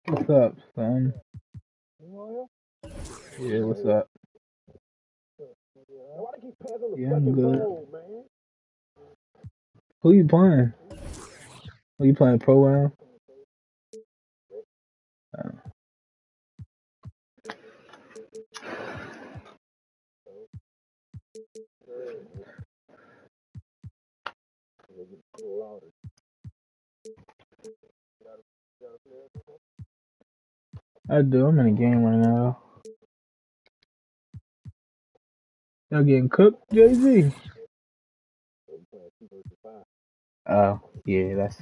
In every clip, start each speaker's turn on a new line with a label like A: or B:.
A: What's up, son? Yeah, what's up? Yeah, I'm good. Who you playing? Who you playing, Pro Am? I do. I'm in a game right now. Y'all getting cooked, Jay-Z? Oh, yeah, that's...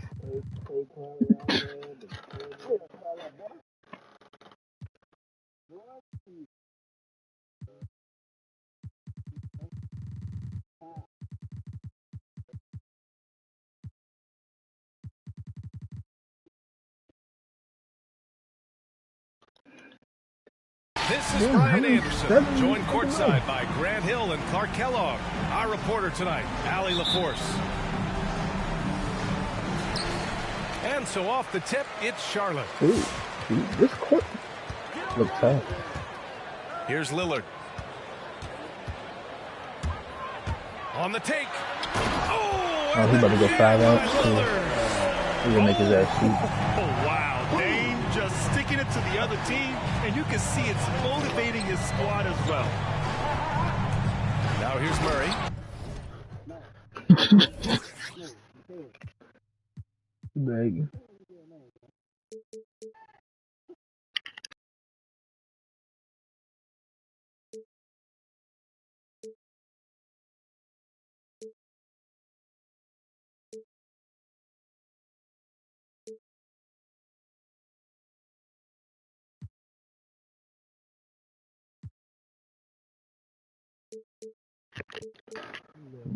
B: This is Brian Anderson, joined courtside by Grant Hill and Clark Kellogg. Our reporter tonight, Allie LaForce. And so off the tip, it's Charlotte.
A: Ooh, this court looks tough.
B: Here's Lillard. On the take. Oh,
A: he's about to go 5 out. He's gonna make his ass shoot.
C: Oh, wow. Dame just sticking it to the other team, and you can see it's motivating his squad as well.
B: Now here's Murray.
A: Big.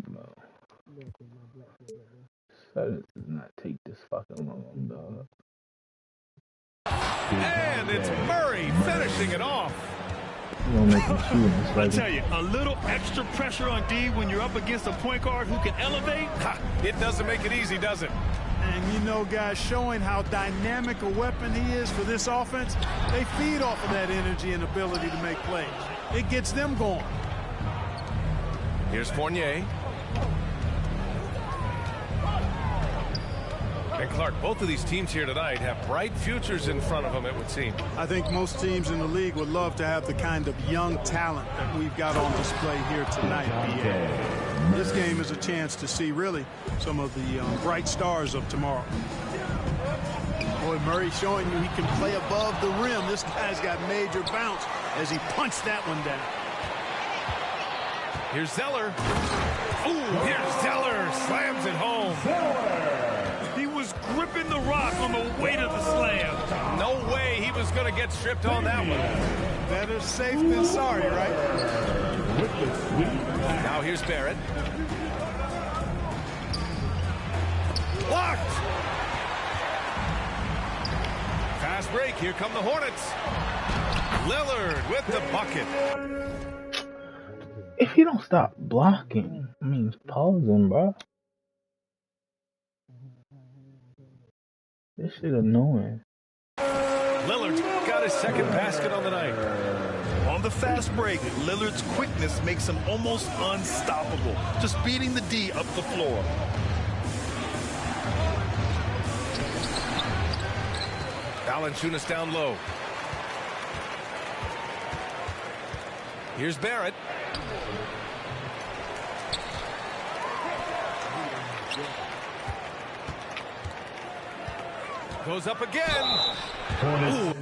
A: No. That does not take this fucking long, dog.
B: And it's Murray finishing it off.
C: I tell you, a little extra pressure on D when you're up against a point guard who can elevate.
B: It doesn't make it easy, does it?
D: And you know, guys, showing how dynamic a weapon he is for this offense, they feed off of that energy and ability to make plays. It gets them going.
B: Here's Fournier. And Clark, both of these teams here tonight have bright futures in front of them, it would seem.
D: I think most teams in the league would love to have the kind of young talent that we've got on display here tonight, BA. This game is a chance to see, really, some of the bright stars of tomorrow. Boy, Murray showing you he can play above the rim. This guy's got major bounce as he punched that one down.
B: Here's Zeller. Ooh, here's Zeller. Slams it home.
C: He was gripping the rock on the weight of the slam.
B: No way he was going to get stripped on that one.
D: Better safe than sorry, right?
B: Now here's Barrett. Blocked. Fast break. Here come the Hornets. Lillard with the bucket.
A: If you don't stop blocking, I mean, pausing, bro. This shit annoying.
B: Lillard's got his second basket on the night.
C: On the fast break, Lillard's quickness makes him almost unstoppable, just beating the D up the floor.
B: Valanciunas down low. Here's Barrett. Goes up again. Ooh.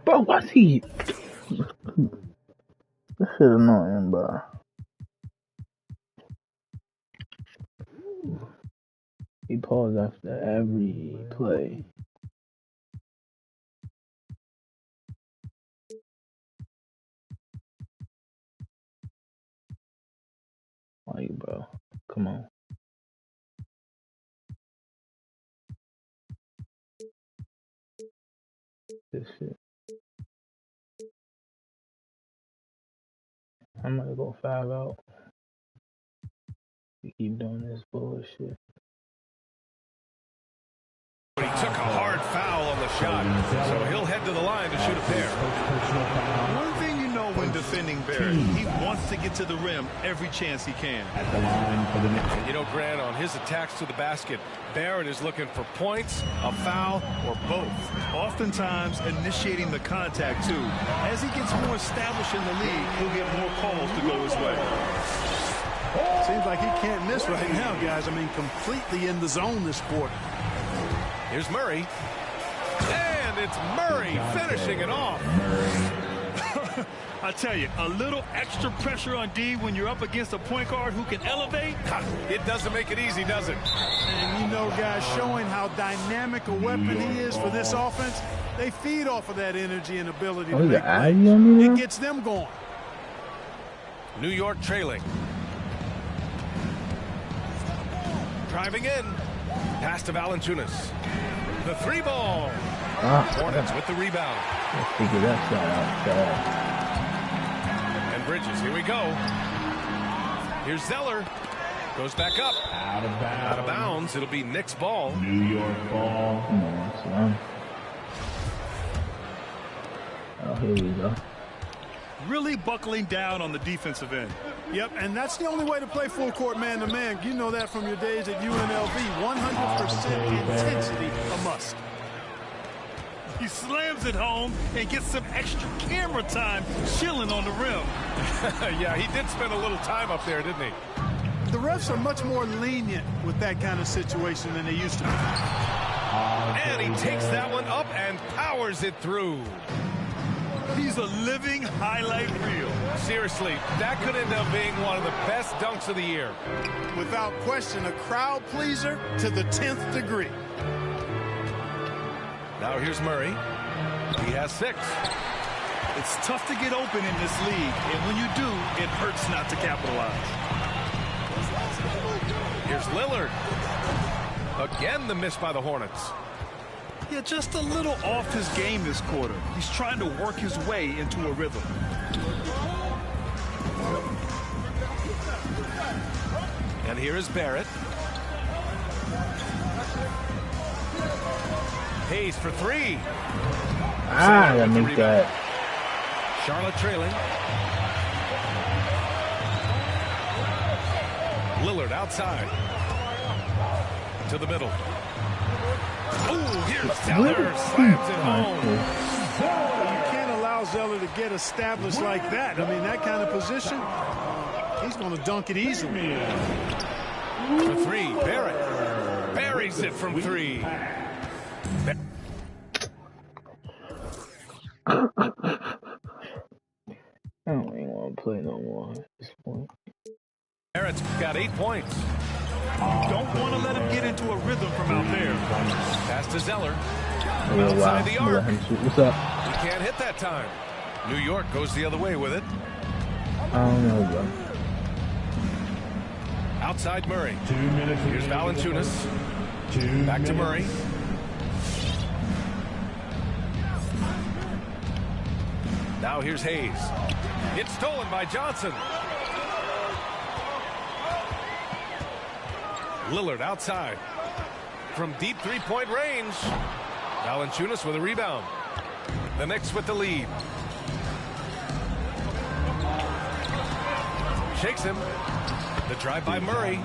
A: Bro, what's he? This shit annoying, bro. He paused after every play. Like, bro, come on. This shit. I might go 5 out. We keep doing this bullshit.
B: He took a hard foul on the shot, so he'll head to the line to shoot a pair.
C: One thing you know when defending Barrett, he wants to get to the rim every chance he can.
E: At the line for the next.
B: And you know, Grant, on his attacks to the basket, Barrett is looking for points, a foul, or both.
C: Oftentimes initiating the contact, too. As he gets more established in the league, he'll get more calls to go his way.
D: Seems like he can't miss right now, guys. I mean, completely in the zone this quarter.
B: Here's Murray. And it's Murray finishing it off.
C: I tell you, a little extra pressure on D when you're up against a point guard who can elevate.
B: It doesn't make it easy, does it?
D: And you know, guys, showing how dynamic a weapon he is for this offense, they feed off of that energy and ability to make plays. It gets them going.
B: New York trailing. Driving in. Pass to Valanciunas. The three ball. Hornets with the rebound.
A: Let's figure that shot out.
B: And Bridges, here we go. Here's Zeller. Goes back up.
E: Out of bounds.
B: Out of bounds. It'll be Knicks ball.
E: New York ball.
A: Come on, son. Oh, here we go.
C: Really buckling down on the defensive end.
D: Yep, and that's the only way to play full court man-to-man. You know that from your days at UNLV. 100% intensity a must.
C: He slams it home and gets some extra camera time chilling on the rim.
B: Yeah, he did spend a little time up there, didn't he?
D: The refs are much more lenient with that kind of situation than they used to be.
B: And he takes that one up and powers it through.
C: He's a living highlight reel.
B: Seriously, that could end up being one of the best dunks of the year.
D: Without question, a crowd pleaser to the 10th degree.
B: Now here's Murray. He has 6.
C: It's tough to get open in this league, and when you do, it hurts not to capitalize.
B: Here's Lillard. Again, the miss by the Hornets.
C: Yeah, just a little off his game this quarter. He's trying to work his way into a rhythm.
B: And here is Barrett. Hayes for 3.
A: I missed that.
B: Charlotte trailing. Lillard outside. To the middle. Oh, here's Zeller. Slams it home.
D: You can't allow Zeller to get established like that. I mean, that kind of position, he's going to dunk it easily.
B: For 3, Barrett. Buries it from 3.
A: I don't even want to play no more at this point.
B: Barrett's got 8 points.
C: Don't want to let him get into a rhythm from out there.
B: Pass to Zeller.
A: Oh, wow.
B: Outside the arc.
A: What's up?
B: He can't hit that time. New York goes the other way with it.
A: I don't know, bro.
B: Outside Murray.
E: 2 minutes.
B: Here's Valanciunas. Back to Murray. Now here's Hayes. It's stolen by Johnson. Lillard outside. From deep three-point range. Valanciunas with a rebound. The Knicks with the lead. Shakes him. The drive by Murray.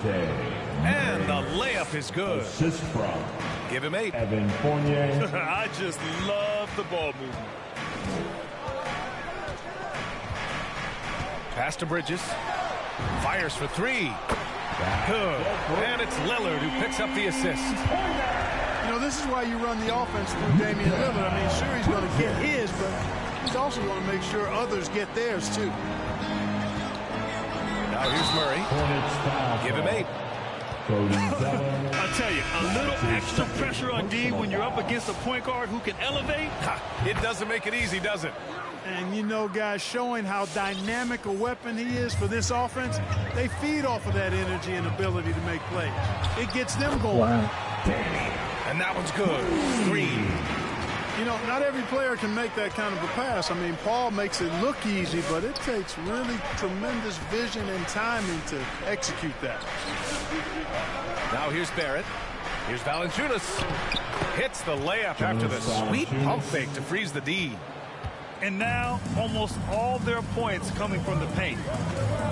B: And the layup is good.
E: Assist from
B: Give him 8.
E: Evan Fournier.
C: I just love the ball movement.
B: Pass to Bridges. Fires for 3. Good. And it's Lillard who picks up the assist.
D: You know, this is why you run the offense through Damian Lillard. I mean, sure, he's going to get his, but he's also going to make sure others get theirs, too.
B: Now here's Murray. Give him 8.
C: I tell you, a little extra pressure on D when you're up against a point guard who can elevate.
B: It doesn't make it easy, does it?
D: And, you know, guys, showing how dynamic a weapon he is for this offense, they feed off of that energy and ability to make plays. It gets them going.
A: Wow.
B: And that one's good. 3.
D: You know, not every player can make that kind of a pass. I mean, Paul makes it look easy, but it takes really tremendous vision and timing to execute that.
B: Now here's Barrett. Here's Valanciunas. Hits the layup after the sweet pump fake to freeze the D.
C: And now, almost all their points coming from the paint.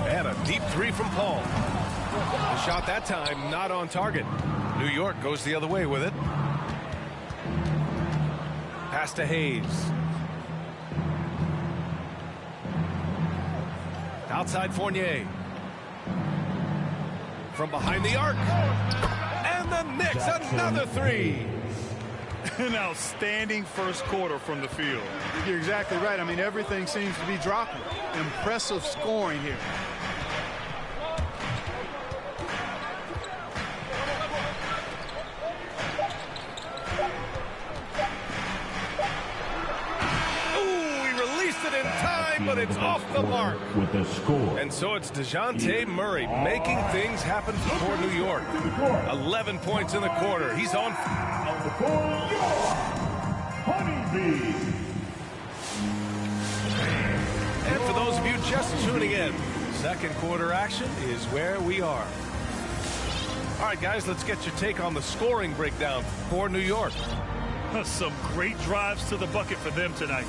B: And a deep 3 from Paul. The shot that time not on target. New York goes the other way with it. Pass to Hayes. Outside Fournier. From behind the arc. And the Knicks another 3.
C: An outstanding first quarter from the field.
D: You're exactly right. I mean, everything seems to be dropping. Impressive scoring here.
B: It in time, but it's off the mark.
E: With the score.
B: And so it's DeJounte Murray making things happen for New York. 11 points in the quarter. He's on.
E: Honeybee.
B: And for those of you just tuning in, second quarter action is where we are. All right, guys, let's get your take on the scoring breakdown for New York.
C: Some great drives to the bucket for them tonight.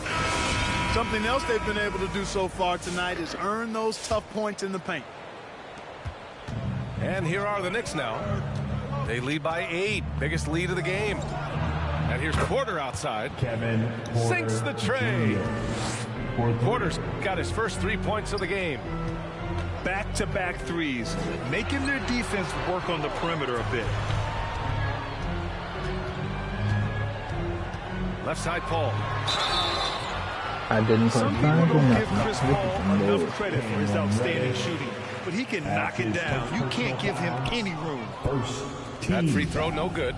D: Something else they've been able to do so far tonight is earn those tough points in the paint.
B: And here are the Knicks now. They lead by 8. Biggest lead of the game. And here's Porter outside.
E: Kevin Porter
B: Sinks the tray.
E: Jr.
B: Porter's got his first 3 points of the game.
C: Back-to-back threes, making their defense work on the perimeter a bit.
B: Left side, Paul.
A: I didn't put
C: Some people
A: time
C: don't
A: on
C: give Chris Paul enough credit for his outstanding shooting, but he can knock it down. You can't give him any room.
E: First team.
B: That free throw, no good.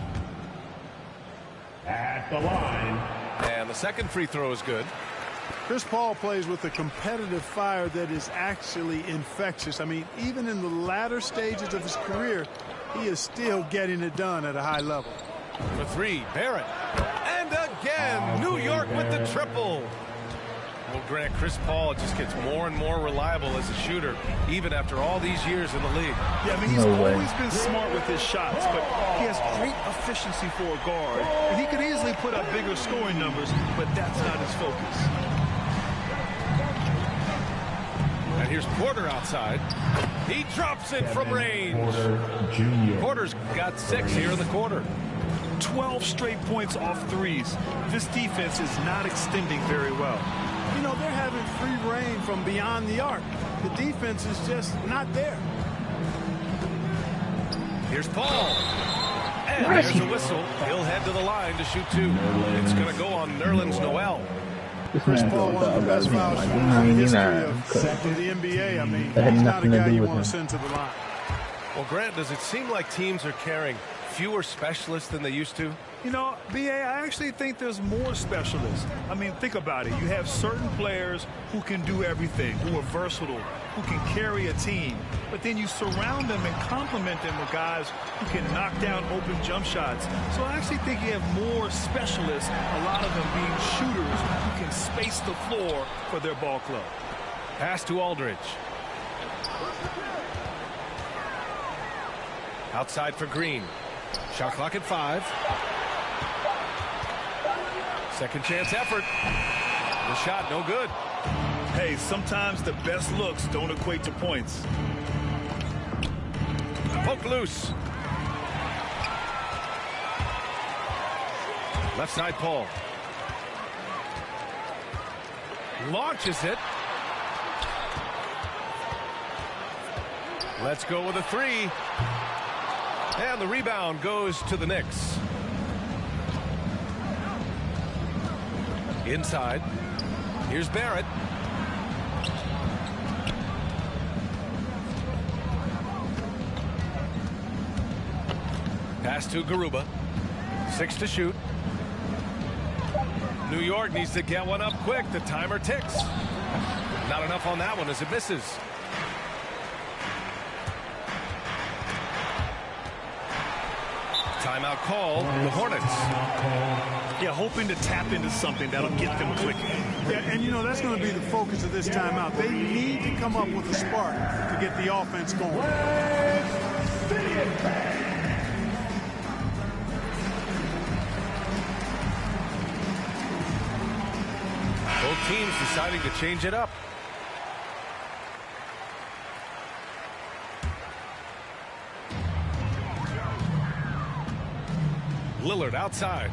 E: At the line.
B: And the second free throw is good.
D: Chris Paul plays with a competitive fire that is actually infectious. I mean, even in the latter stages of his career, he is still getting it done at a high level.
B: For 3, Barrett. And again, New York with the triple. Well, Grant, Chris Paul just gets more and more reliable as a shooter, even after all these years in the league.
C: Yeah, I mean, he's always been smart with his shots, but he has great efficiency for a guard. And he could easily put up bigger scoring numbers, but that's not his focus.
B: And here's Porter outside. He drops it from range.
E: Porter Jr.
B: Porter's got 6 here in the quarter.
C: 12 straight points off threes. This defense is not extending very well.
D: You know, they're having free reign from beyond the arc. The defense is just not there.
B: Here's Paul. And there's a whistle. He'll head to the line to shoot 2. It's going to go on Nerlens Noel.
D: Chris Paul, one of the best foul shooters in the history of the NBA. I mean, he's not a guy you want to send to the line.
B: Well, Grant, does it seem like teams are carrying fewer specialists than they used to?
C: You know, B.A., I actually think there's more specialists. I mean, think about it. You have certain players who can do everything, who are versatile, who can carry a team. But then you surround them and complement them with guys who can knock down open jump shots. So I actually think you have more specialists, a lot of them being shooters who can space the floor for their ball club.
B: Pass to Aldridge. Outside for Green. Shot clock at 5. Second chance effort. The shot no good.
C: Hey, sometimes the best looks don't equate to points.
B: Poke loose. Left side Paul. Launches it. Let's go with a 3. And the rebound goes to the Knicks. Inside. Here's Barrett. Pass to Garuba. 6 to shoot. New York needs to get one up quick. The timer ticks. Not enough on that one as it misses. Timeout call, the Hornets.
C: Yeah, hoping to tap into something that'll get them clicking.
D: Yeah, and you know, that's going to be the focus of this timeout. They need to come up with a spark to get the offense going.
B: Both teams deciding to change it up. Lillard outside.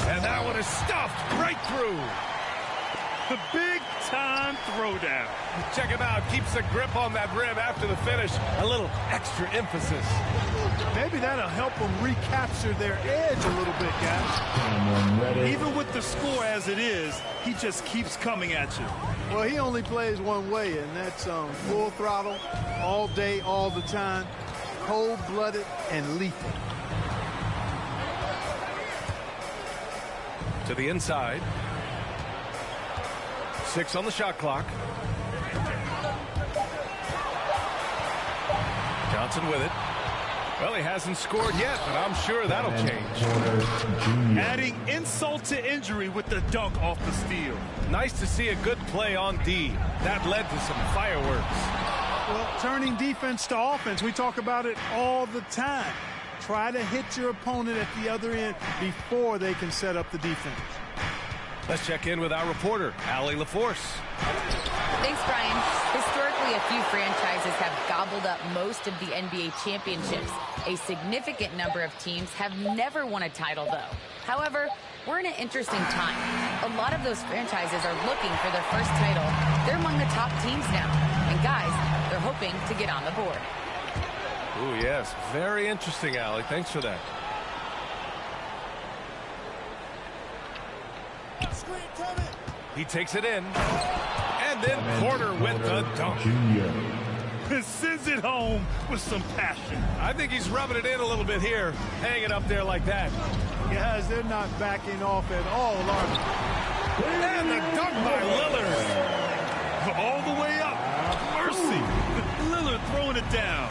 B: And that one is stuffed right through.
C: The big-time throwdown.
B: Check him out. Keeps the grip on that rim after the finish. A little extra emphasis.
D: Maybe that'll help them recapture their edge a little bit, guys.
C: Even with the score as it is, he just keeps coming at you.
D: Well, he only plays one way, and that's full throttle, all day, all the time, cold-blooded and lethal.
B: To the inside. 6 on the shot clock. Johnson with it. Well, he hasn't scored yet, but I'm sure that'll change.
C: Adding insult to injury with the dunk off the steal.
B: Nice to see a good play on D. That led to some fireworks.
D: Well, turning defense to offense, we talk about it all the time. Try to hit your opponent at the other end before they can set up the defense.
B: Let's check in with our reporter, Allie LaForce.
F: Thanks, Brian. Historically, a few franchises have gobbled up most of the NBA championships. A significant number of teams have never won a title, though. However, we're in an interesting time. A lot of those franchises are looking for their first title. They're among the top teams now. And guys, they're hoping to get on the board.
B: Ooh, yes. Very interesting, Allie. Thanks for that. He takes it in. And then Porter with the dunk.
C: Sends it home with some passion.
B: I think he's rubbing it in a little bit here. Hang it up there like that.
D: Guys, they're not backing off at all, are they?
B: And the dunk by Lillard.
C: All the way up. Mercy. Lillard throwing it down.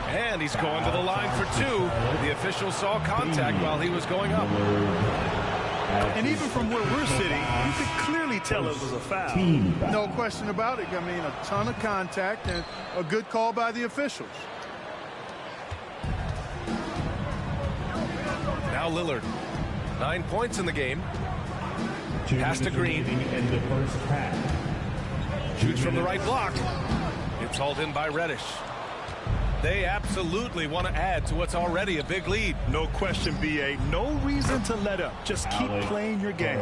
B: And he's going to the line for 2. The official saw contact while he was going up.
C: And even from where we're sitting, you could clearly tell it was a foul.
D: No question about it. I mean, a ton of contact and a good call by the officials.
B: Now Lillard. 9 points in the game. Pass to Green. Shoots from the right block. It's hauled in by Reddish. They absolutely want to add to what's already a big lead.
C: No question, B.A. No reason to let up. Just keep playing your game.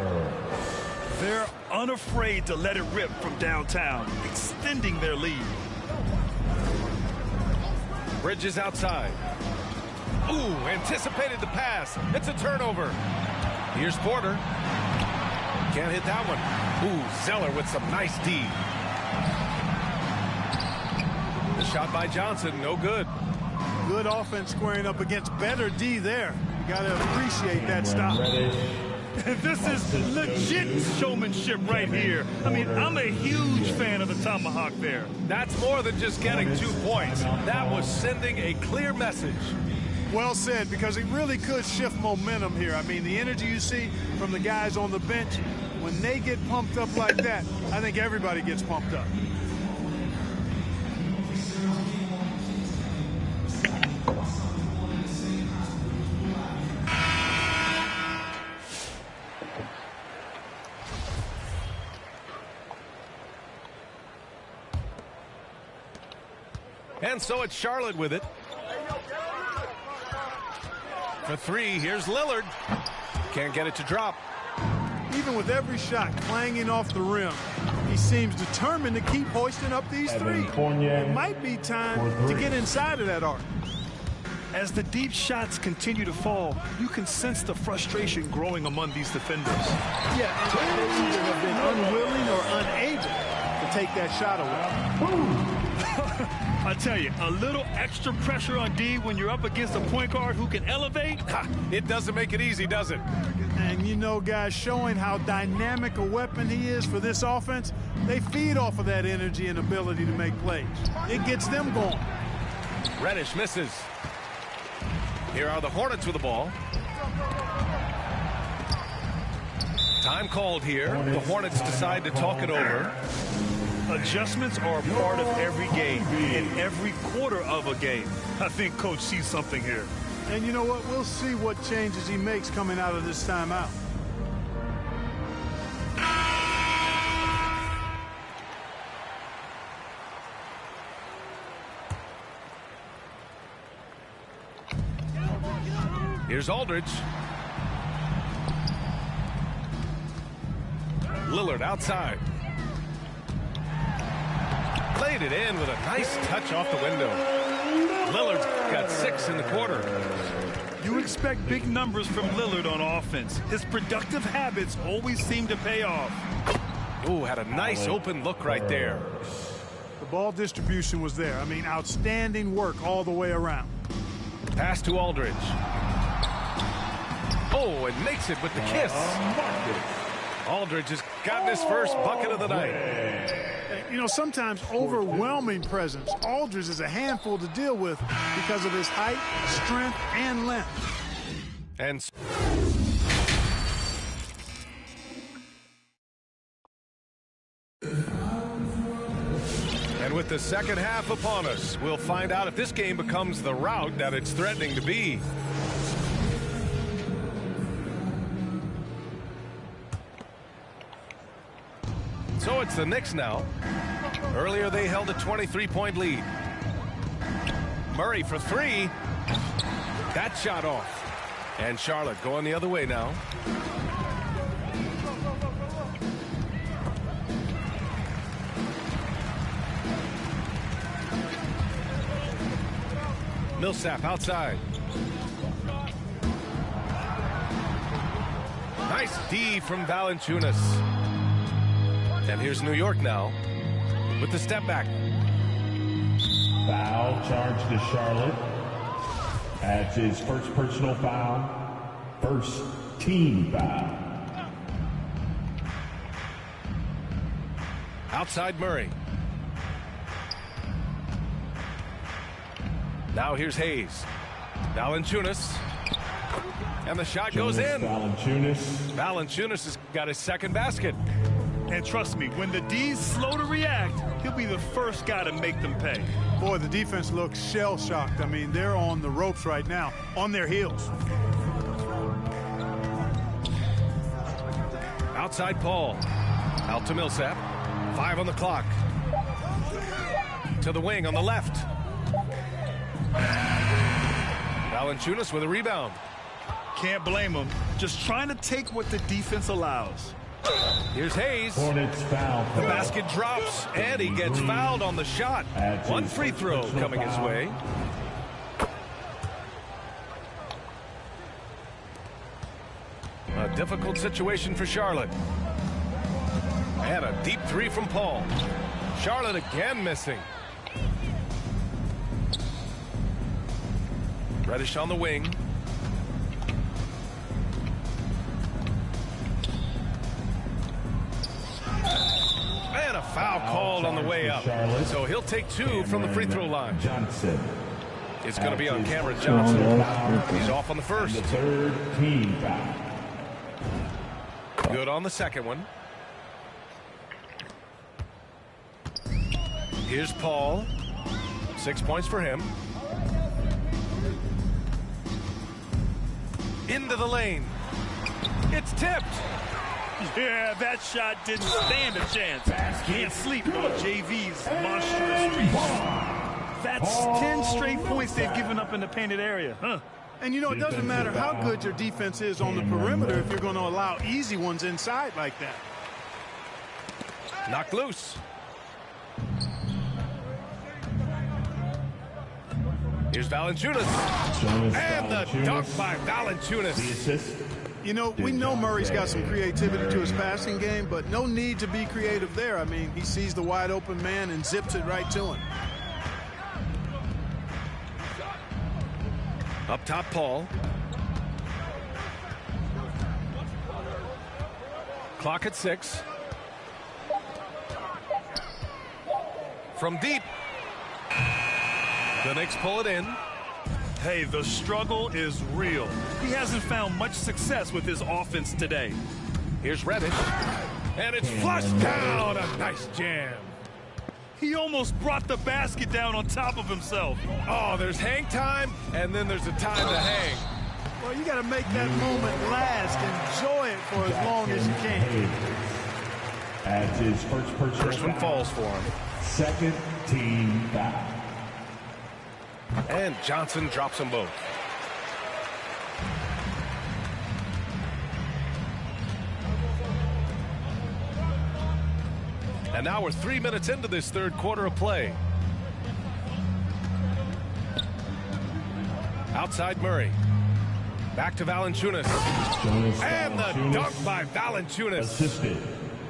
C: They're unafraid to let it rip from downtown, extending their lead.
B: Bridges outside. Ooh, anticipated the pass. It's a turnover. Here's Porter. Can't hit that one. Ooh, Zeller with some nice D. The shot by Johnson, no good.
D: Good offense squaring up against better D there. You got to appreciate that stop.
C: This is legit showmanship right here. I mean, I'm a huge fan of the tomahawk there.
B: That's more than just getting 2 points. That was sending a clear message.
D: Well said, because it really could shift momentum here. I mean, the energy you see from the guys on the bench, when they get pumped up like that, I think everybody gets pumped up.
B: And so it's Charlotte with it. For three, here's Lillard. Can't get it to drop.
D: Even with every shot clanging off the rim, he seems determined to keep hoisting up these three. It might be time to get inside of that arc.
C: As the deep shots continue to fall, you can sense the frustration growing among these defenders.
D: Yeah, and they either have been unwilling or unable to take that shot away.
C: I tell you, a little extra pressure on D when you're up against a point guard who can elevate.
B: It doesn't make it easy, does it?
D: And you know, guys, showing how dynamic a weapon he is for this offense, they feed off of that energy and ability to make plays. It gets them going.
B: Reddish misses. Here are the Hornets with the ball. Time called here. The Hornets decide to talk it over.
C: Adjustments are a part of every game, in every quarter of a game. I think Coach sees something here.
D: And you know what? We'll see what changes he makes coming out of this timeout.
B: Here's Aldridge. Lillard outside. Played it in with a nice touch off the window. Lillard's got 6 in the quarter.
C: You expect big numbers from Lillard on offense. His productive habits always seem to pay off.
B: Ooh, had a nice open look right there.
D: The ball distribution was there. I mean, outstanding work all the way around.
B: Pass to Aldridge. Oh, and makes it with the kiss. Aldridge has gotten his first bucket of the night.
D: You know, sometimes overwhelming presence. Aldridge is a handful to deal with because of his height, strength, and length.
B: And with the second half upon us, we'll find out if this game becomes the rout that it's threatening to be. So it's the Knicks now. Earlier they held a 23-point lead. Murray for three. That shot off. And Charlotte going the other way now. Millsap outside. Nice D from Valanciunas. And here's New York now with the step back.
E: Foul charge to Charlotte. That's his first personal foul. First team foul.
B: Outside Murray. Now here's Hayes. Valanciunas. And the shot goes in. Valanciunas has got his second basket.
C: And trust me, when the D's slow to react, he'll be the first guy to make them pay.
D: Boy, the defense looks shell-shocked. I mean, they're on the ropes right now, on their heels.
B: Outside Paul. Out to Millsap. 5 on the clock. To the wing on the left. Valanciunas with a rebound.
C: Can't blame him. Just trying to take what the defense allows.
B: Here's Hayes.
E: Hornets foul.
B: The basket drops, and he gets fouled on the shot. One free throw coming his way. A difficult situation for Charlotte. And a deep three from Paul. Charlotte again missing. Reddish on the wing. And a foul called on the way up. So he'll take 2 from the free throw line.
E: Johnson.
B: It's going to be on Cameron Johnson. He's off on the first.
E: The third team foul.
B: Good on the second one. Here's Paul. 6 points for him. Into the lane. It's tipped.
C: Yeah, that shot didn't stand a chance. Can't sleep on JV's monstrous reach. That's 10 straight points they've given up in the painted area. Huh?
D: And, you know, it doesn't matter how good your defense is on the perimeter if you're going to allow easy ones inside like that.
B: Knocked loose. Here's Valanciunas. And the dunk by Valanciunas.
E: The assist.
D: You know, we know Murray's got some creativity to his passing game, but no need to be creative there. I mean, he sees the wide open man and zips it right to him.
B: Up top, Paul. Clock at 6. From deep. The Knicks pull it in.
C: Hey, the struggle is real. He hasn't found much success with his offense today.
B: Here's Reddish. And it's flushed down. A nice jam.
C: He almost brought the basket down on top of himself.
B: Oh, there's hang time, and then there's a time to hang.
D: Well, you got to make that moment last. Enjoy it for as long as you can.
E: That's his
B: First one falls for him.
E: Second team foul.
B: And Johnson drops them both. And now we're 3 minutes into this third quarter of play. Outside Murray. Back to Valanciunas. And the dunk by Valanciunas.
E: Assisted.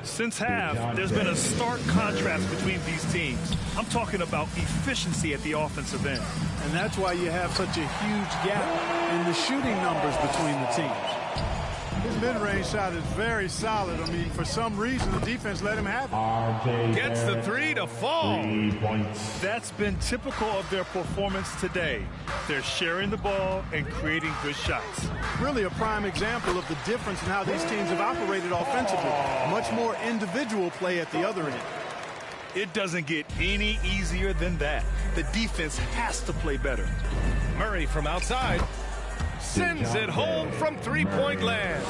C: Since half, there's been a stark contrast between these teams. I'm talking about efficiency at the offensive end.
D: And that's why you have such a huge gap in the shooting numbers between the teams. His mid-range shot is very solid. I mean, for some reason, the defense let him have it.
E: RJ
B: Gets the three to fall.
E: 3 points.
C: That's been typical of their performance today. They're sharing the ball and creating good shots.
D: Really a prime example of the difference in how these teams have operated offensively. Much more individual play at the other end.
C: It doesn't get any easier than that. The defense has to play better.
B: Murray from outside. Sends it home from three-point land.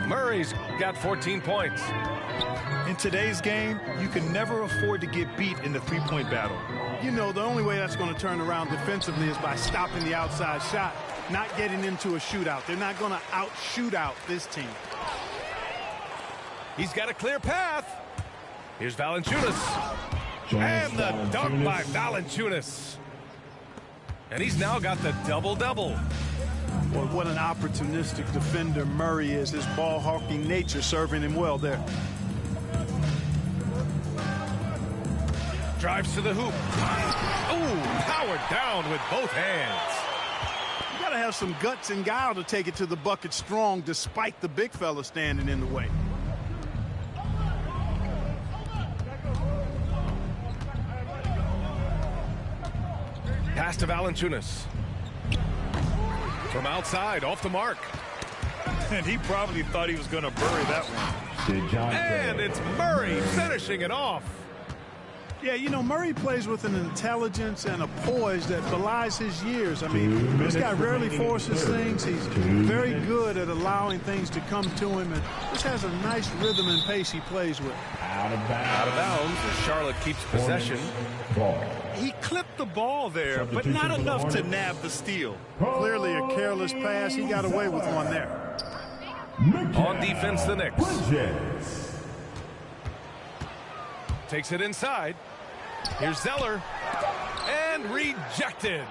B: Murray's got 14 points.
C: In today's game, you can never afford to get beat in the three-point battle.
D: You know, the only way that's going to turn around defensively is by stopping the outside shot, not getting into a shootout. They're not going to out-shoot out this team.
B: He's got a clear path. Here's Valanciunas. And the dunk by Valanciunas. And he's now got the double-double.
D: Well, what an opportunistic defender Murray is. His ball-hawking nature serving him well there.
B: Drives to the hoop. Ooh, powered down with both hands.
D: You got to have some guts and guile to take it to the bucket strong despite the big fella standing in the way.
B: Pass to Valanciunas. From outside, off the mark.
C: And he probably thought he was going to bury that one.
B: And it's Murray finishing it off.
D: Yeah, you know, Murray plays with an intelligence and a poise that belies his years. I mean, this guy rarely forces things. He's very good at allowing things to come to him, and just has a nice rhythm and pace he plays with.
B: Out of bounds as Charlotte keeps possession.
C: He clipped the ball there, but not enough to nab the steal.
D: Clearly a careless pass. He got away with one there.
B: On defense, the Knicks. Takes it inside. Here's Zeller. And rejected.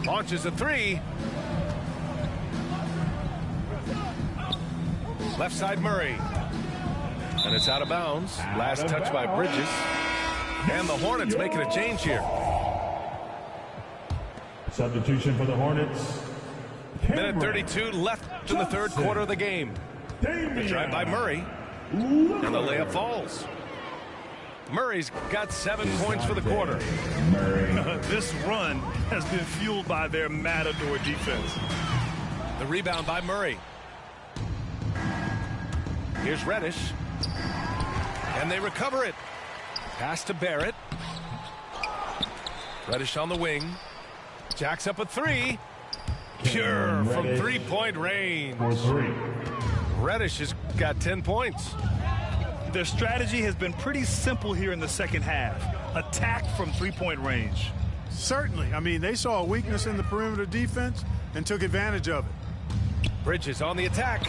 B: Launches a three. Left side Murray. And it's out of bounds. Last touch by Bridges. And the Hornets making a change here.
E: Substitution for the Hornets.
B: Minute 32 left in the third quarter of the game. The drive by Murray. And the layup falls. Murray's got 7 points for the quarter.
C: This run has been fueled by their matador defense.
B: The rebound by Murray. Here's Reddish. And they recover it. Pass to Barrett. Reddish on the wing. Jacks up a three. Pure from three-point range. Reddish has got 10 points.
C: Their strategy has been pretty simple here in the second half. Attack from three-point range.
D: Certainly. I mean, they saw a weakness in the perimeter defense and took advantage of it.
B: Bridges on the attack.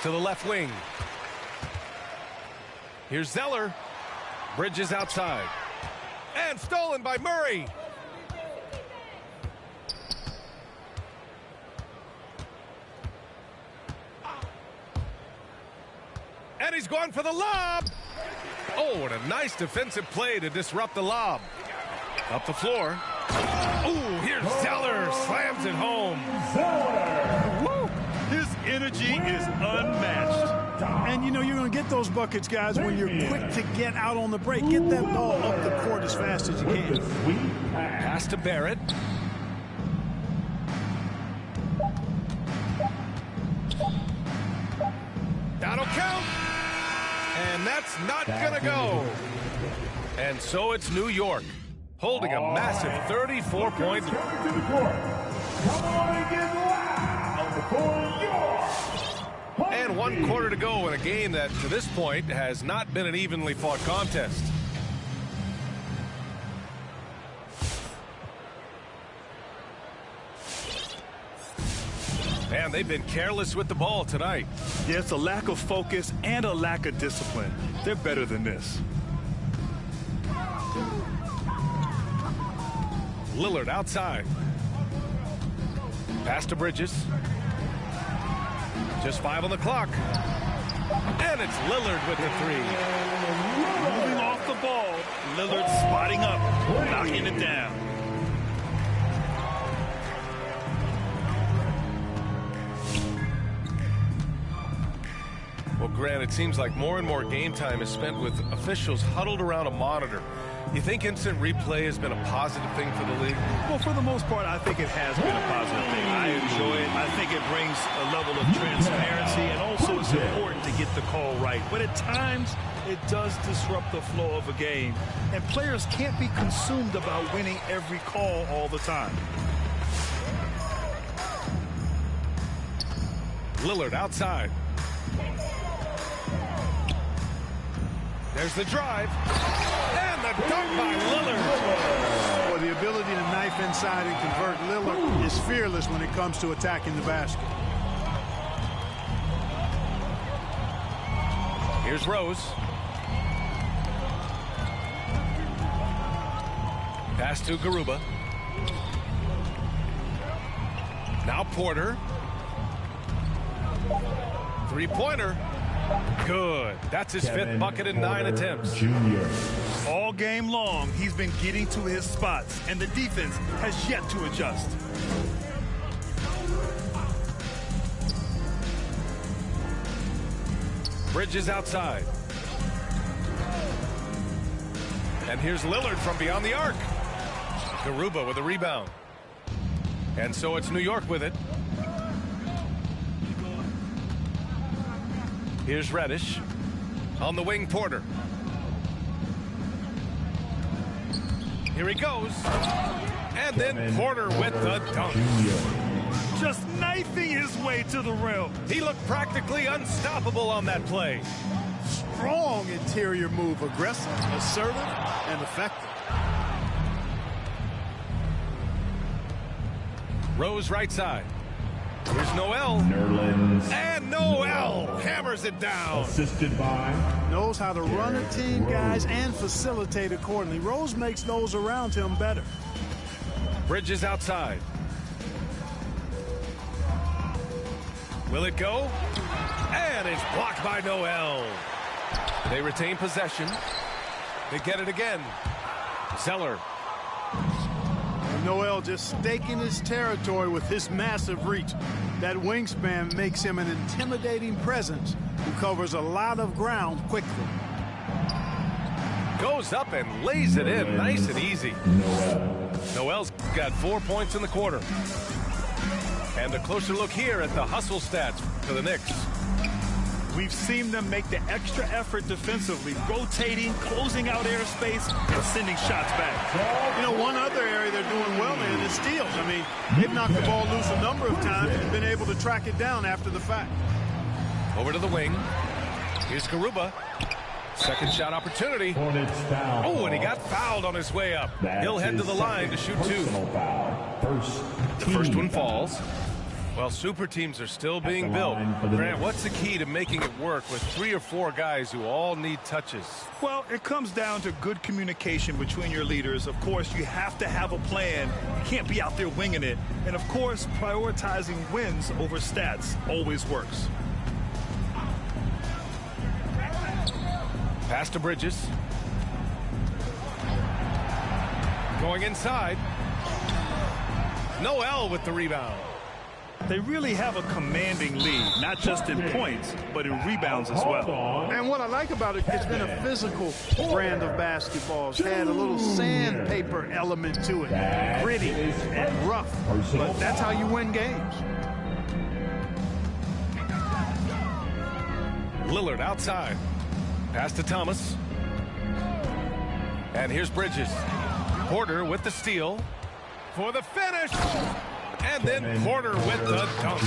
B: To the left wing. Here's Zeller. Bridges outside. And stolen by Murray. And he's going for the lob. Oh, and a nice defensive play to disrupt the lob. Up the floor. Oh, here's Zeller. Slams it home.
C: Woo! His energy is unmatched.
D: And, you know, you're going to get those buckets, guys, when you're quick to get out on the break. Get that ball up the court as fast as you can.
B: Pass to Barrett. That'll count. And that's not going to go. And so it's New York holding a massive 34-point.
E: Come on and get loud for York.
B: And 1 quarter to go in a game that, to this point, has not been an evenly fought contest. Man, they've been careless with the ball tonight.
C: Yeah, it's a lack of focus and a lack of discipline. They're better than this.
B: Lillard outside. Pass to Bridges. Just 5 on the clock. And it's Lillard with the three.
C: Moving off the ball, Lillard spotting up, knocking it down.
B: Well, Grant, it seems like more and more game time is spent with officials huddled around a monitor. You think instant replay has been a positive thing for the league?
C: Well, for the most part, I think it has been a positive thing. I enjoy it. I think it brings a level of transparency, and also it's important to get the call right. But at times, it does disrupt the flow of a game, and players can't be consumed about winning every call all the time.
B: Lillard outside. There's the drive. And the dunk by Lillard.
D: Boy, the ability to knife inside and convert. Lillard is fearless when it comes to attacking the basket.
B: Here's Rose. Pass to Garuba. Now Porter. Three-pointer. Good. That's his fifth bucket in 9 attempts.
E: Junior.
C: All game long, he's been getting to his spots, and the defense has yet to adjust.
B: Bridges outside. And here's Lillard from beyond the arc. Garuba with a rebound. And so it's New York with it. Here's Reddish. On the wing, Porter. Here he goes. And then Porter with the dunk.
C: Just knifing his way to the rim.
B: He looked practically unstoppable on that play.
D: Strong interior move. Aggressive, assertive, and effective.
B: Rose right side. Here's Noel.
E: Nerlens.
B: And Noel hammers it down.
E: Assisted by.
D: Knows how to run a team, guys, and facilitate accordingly. Rose makes those around him better.
B: Bridges outside. Will it go? And it's blocked by Noel. They retain possession. They get it again. Zeller.
D: Noel just staking his territory with his massive reach. That wingspan makes him an intimidating presence who covers a lot of ground quickly.
B: Goes up and lays it in nice and easy. Noel's got 4 points in the quarter. And a closer look here at the hustle stats for the Knicks.
C: We've seen them make the extra effort defensively, rotating, closing out airspace, and sending shots back.
D: You know, one other area they're doing well in is steals. I mean, they've knocked the ball loose a number of times and been able to track it down after the fact.
B: Over to the wing. Here's Garuba. Second shot opportunity. Oh, and he got fouled on his way up. He'll head to the line to shoot two. The first one falls. Well, super teams are still being built. Grant, what's the key to making it work with 3 or 4 guys who all need touches?
C: Well, it comes down to good communication between your leaders. Of course, you have to have a plan. You can't be out there winging it. And, of course, prioritizing wins over stats always works.
B: Pass to Bridges. Going inside. Noel with the rebound.
C: They really have a commanding lead, not just in points, but in rebounds as well.
D: And what I like about it, it's been a physical brand of basketball. It's had a little sandpaper element to it. Gritty and rough. But that's how you win games.
B: Lillard outside. Pass to Thomas. And here's Bridges. Porter with the steal. For the finish. And then Porter with the dunk.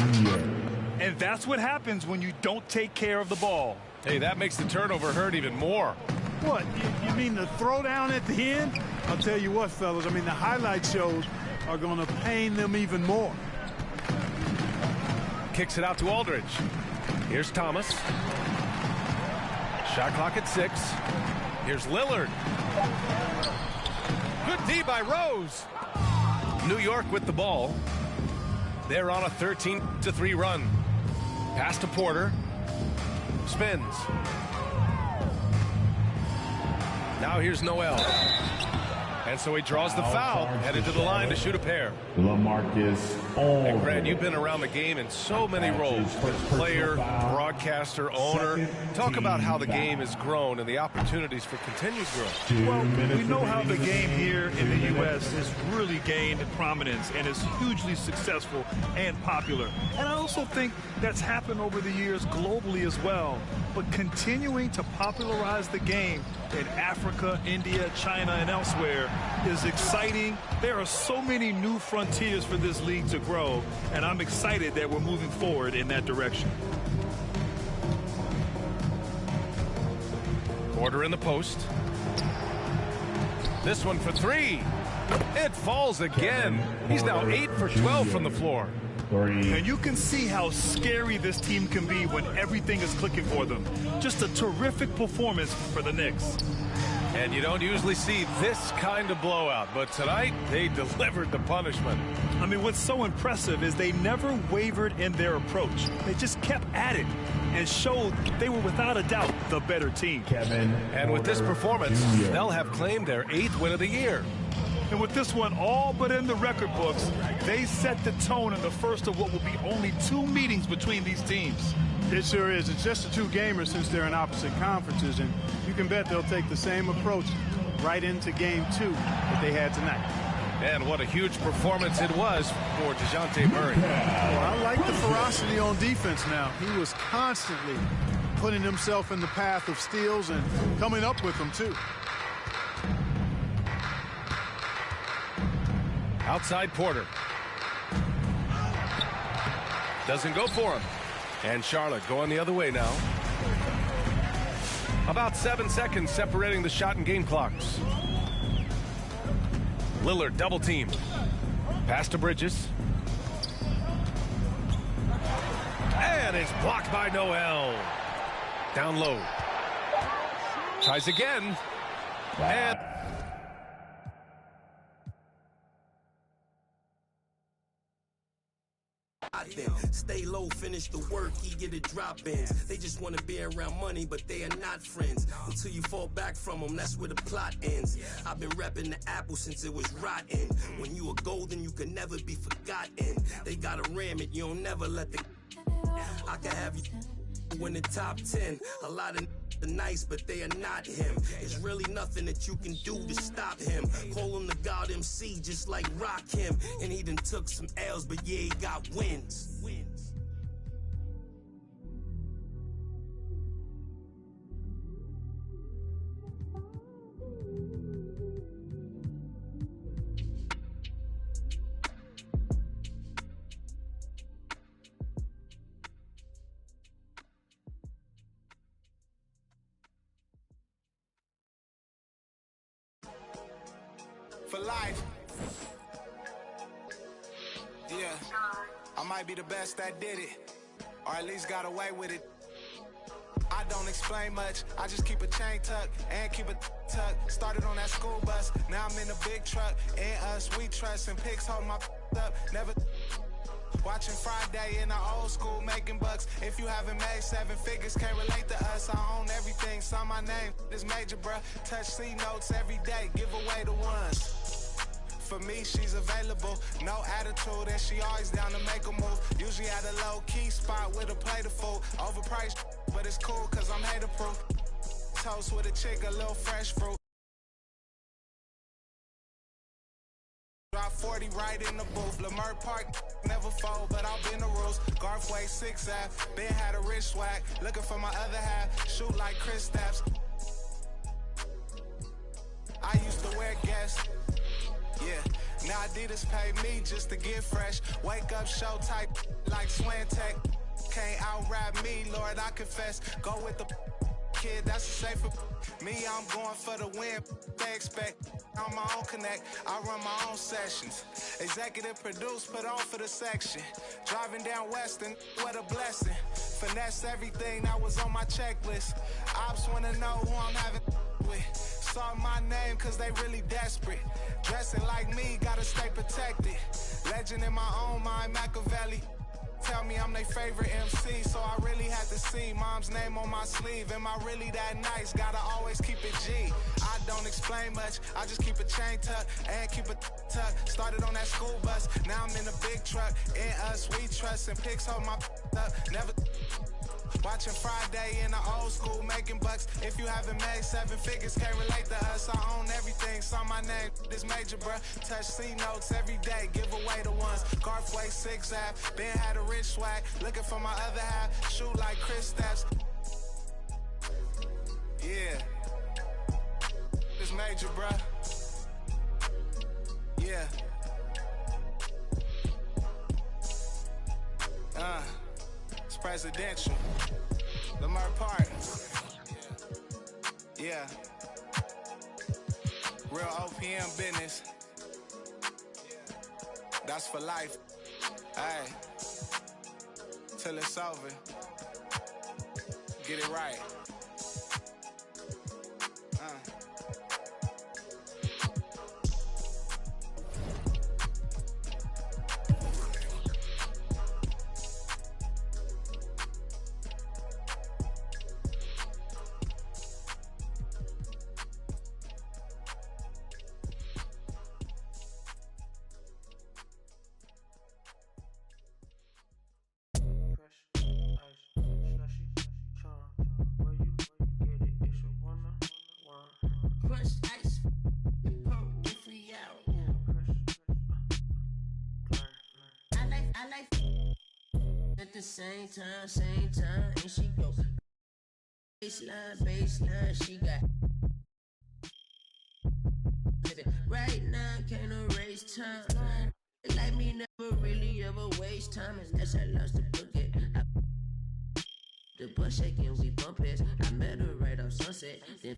C: And that's what happens when you don't take care of the ball.
B: Hey, that makes the turnover hurt even more.
D: What, you mean the throwdown at the end? I'll tell you what, fellas, I mean, the highlight shows are going to pain them even more.
B: Kicks it out to Aldridge. Here's Thomas. Shot clock at 6. Here's Lillard. Good D by Rose. New York with the ball. They're on a 13-3 run. Pass to Porter. Spins. Now here's Noel. And so he draws the foul, headed to the line to shoot a pair.
E: LaMarcus Aldridge.
B: And Grant, you've been around the game in so many roles. Player, broadcaster, owner. Talk about how the game has grown and the opportunities for continued growth.
C: Well, we know how the game here in the U.S. has really gained prominence and is hugely successful and popular. And I also think that's happened over the years globally as well. But continuing to popularize the game in Africa, India, China, and elsewhere is exciting. There are so many new frontiers for this league to grow, and I'm excited that we're moving forward in that direction.
B: Porter in the post. This one for 3. It falls again. He's now 8 for 12 from the floor.
C: And you can see how scary this team can be when everything is clicking for them. Just a terrific performance for the Knicks.
B: And you don't usually see this kind of blowout, but tonight they delivered the punishment.
C: I mean, what's so impressive is they never wavered in their approach. They just kept at it and showed they were without a doubt the better team.
B: And with this performance, they'll have claimed their 8th win of the year.
C: And with this one all but in the record books, they set the tone in the first of what will be only 2 meetings between these teams.
D: It sure is. It's just a 2-gamer since they're in opposite conferences, and you can bet they'll take the same approach right into game 2 that they had tonight.
B: And what a huge performance it was for DeJounte Murray.
D: Well, I like the ferocity on defense now. He was constantly putting himself in the path of steals and coming up with them, too.
B: Outside Porter. Doesn't go for him. And Charlotte going the other way now. About 7 seconds separating the shot and game clocks. Lillard double team. Pass to Bridges. And it's blocked by Noel. Down low. Tries again. And
G: Then stay low, finish the work, he get it drop-ins. They just want to be around money, but they are not friends. Until you fall back from them, that's where the plot ends. I've been repping the apple since it was rotten. When you are golden, you can never be forgotten. They gotta ram it, you don't never let the... I can have you in the top 10. A lot of are nice, but they are not him. There's really nothing that you can do to stop him. Call him the God MC, just like Rock him. And he done took some L's, but yeah, he got wins.
H: For life. Yeah, I might be the best that did it, or at least got away with it. I don't explain much, I just keep a chain tucked and keep it tucked. Started on that school bus, now I'm in a big truck. And us, we trust, and pigs hold my up. Never watching Friday in the old school, making bucks. If you haven't made 7 figures, can't relate to us. I own everything, sign my name, this major, bruh. Touch C notes every day, give away the ones. For me, she's available, no attitude, and she always down to make a move. Usually at a low-key spot with a plate of food. Overpriced, but it's cool, cause I'm hater-proof. Toast with a chick, a little fresh fruit. Drop 40 right in the booth. Lamar Park, never fold, but I'll bend the rules. Garthway 6 Ave, Ben had a rich swag. Looking for my other half, shoot like Chris Stapps. I used to wear Guess. Yeah, now Adidas pay me just to get fresh. Wake up, show type like Swantech. Can't out-rap me, Lord, I confess. Go with the kid, that's a safer. Me, I'm going for the win. They expect I'm my own connect. I run my own sessions. Executive produce, put on for the section. Driving down Western, what a blessing. Finesse everything that was on my checklist. Ops wanna know who I'm having with. Saw my name cause they really desperate. Dressing like me, gotta stay protected. Legend in my own mind, Machiavelli. Tell me I'm their favorite MC, so I really had to see mom's name on my sleeve. Am I really that nice? Gotta always keep it G. I don't explain much, I just keep a chain tucked and keep a tucked. Started on that school bus, now I'm in a big truck. In us, we trust, and pigs hold my up. Never watching Friday in the old school, making bucks. If you haven't made 7 figures, can't relate to us. I own everything, saw my name, this major, bruh. Touch C notes every day, give away the ones. Garthway 6 Ave, Ben had a rich swag. Looking for my other half, shoot like Chris Stapps. Yeah, this major, bruh. Yeah. It's presidential. Lamar Park. Yeah. Real OPM business. That's for life. Hey. Till it's over. Get it right.
I: At the same time, and she go baseline, she got living right now, can't erase time. Like me, never really ever waste time, unless I lost the bucket. The bus shaking, we bump it. I met her right off Sunset, then